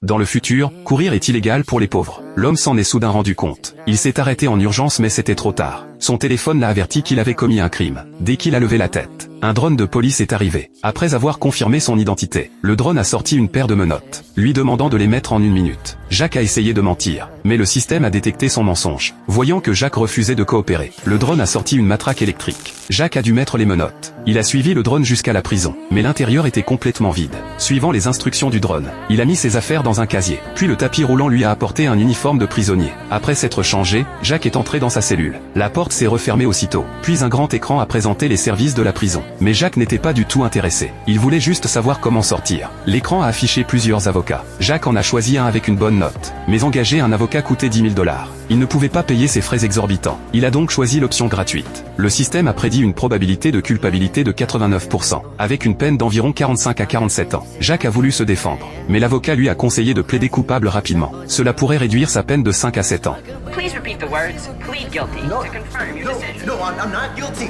Dans le futur, courir est illégal pour les pauvres. L'homme s'en est soudain rendu compte. Il s'est arrêté en urgence mais c'était trop tard. Son téléphone l'a averti qu'il avait commis un crime. Dès qu'il a levé la tête, un drone de police est arrivé. Après avoir confirmé son identité, le drone a sorti une paire de menottes, lui demandant de les mettre en 1 minute. Jacques a essayé de mentir, mais le système a détecté son mensonge. Voyant que Jacques refusait de coopérer, le drone a sorti une matraque électrique. Jacques a dû mettre les menottes. Il a suivi le drone jusqu'à la prison, mais l'intérieur était complètement vide. Suivant les instructions du drone, il a mis ses affaires dans un casier. Puis le tapis roulant lui a apporté un uniforme de prisonnier. Après s'être changé, Jacques est entré dans sa cellule. La porte s'est refermée aussitôt. Puis un grand écran a présenté les services de la prison. Mais Jacques n'était pas du tout intéressé. Il voulait juste savoir comment sortir. L'écran a affiché plusieurs avocats. Jacques en a choisi un avec une bonne note. Mais engager un avocat coûtait 10 000 $. Il ne pouvait pas payer ses frais exorbitants. Il a donc choisi l'option gratuite. Le système a prédit une probabilité de culpabilité de 89%, avec une peine d'environ 45 à 47 ans. Jacques a voulu se défendre, mais l'avocat lui a conseillé de plaider coupable rapidement. Cela pourrait réduire sa peine de 5 à 7 ans.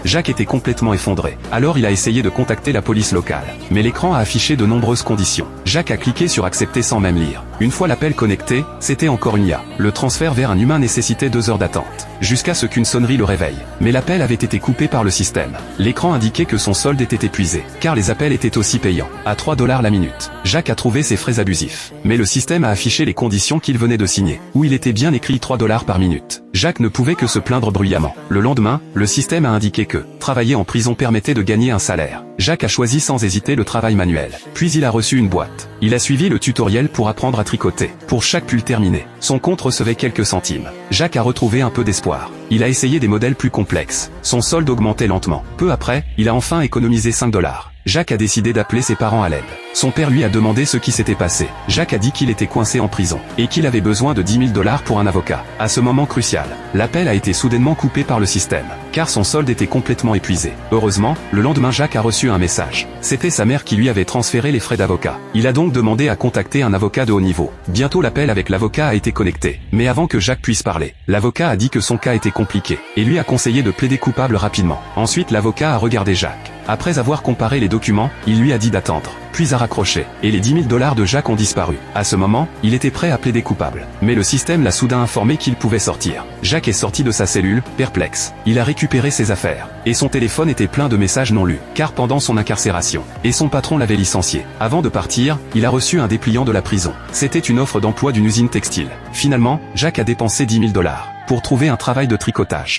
Jacques était complètement effondré. Alors il a essayé de contacter la police locale. Mais l'écran a affiché de nombreuses conditions. Jacques a cliqué sur accepter sans même lire. Une fois l'appel connecté, c'était encore une IA. Le transfert vers un humain nécessitait 2 heures d'attente, jusqu'à ce qu'une sonnerie le réveille. Mais l'appel avait été coupé par le système. L'écran indiquait que son solde était épuisé, car les appels étaient aussi payants, à 3 $ la minute. Jacques a trouvé ses frais abusifs. Mais le système a affiché les conditions qu'il venait de signer, où il était bien écrit 3 $ par minute. Jacques ne pouvait que se plaindre bruyamment. Le lendemain, le système a indiqué que travailler en prison permettait de gagner un salaire. Jacques a choisi sans hésiter le travail manuel. Puis il a reçu une boîte. Il a suivi le tutoriel pour apprendre à tricoter. Pour chaque pull terminé, son compte recevait quelques centimes. Jacques a retrouvé un peu d'espoir. Il a essayé des modèles plus complexes. Son solde augmentait lentement. Peu après, il a enfin économisé 5 $. Jacques a décidé d'appeler ses parents à l'aide. Son père lui a demandé ce qui s'était passé. Jacques a dit qu'il était coincé en prison, et qu'il avait besoin de 10 000 $ pour un avocat. À ce moment crucial, l'appel a été soudainement coupé par le système, car son solde était complètement épuisé. Heureusement, le lendemain Jacques a reçu un message. C'était sa mère qui lui avait transféré les frais d'avocat. Il a donc demandé à contacter un avocat de haut niveau. Bientôt l'appel avec l'avocat a été connecté. Mais avant que Jacques puisse parler, l'avocat a dit que son cas était compliqué, et lui a conseillé de plaider coupable rapidement. Ensuite l'avocat a regardé Jacques. Après avoir comparé les documents, il lui a dit d'attendre, puis a raccroché, et les 10 000 $ de Jacques ont disparu. À ce moment, il était prêt à plaider coupable. Mais le système l'a soudain informé qu'il pouvait sortir. Jacques est sorti de sa cellule, perplexe. Il a récupéré ses affaires, et son téléphone était plein de messages non lus, car pendant son incarcération, et son patron l'avait licencié. Avant de partir, il a reçu un dépliant de la prison. C'était une offre d'emploi d'une usine textile. Finalement, Jacques a dépensé 10 000 $ pour trouver un travail de tricotage.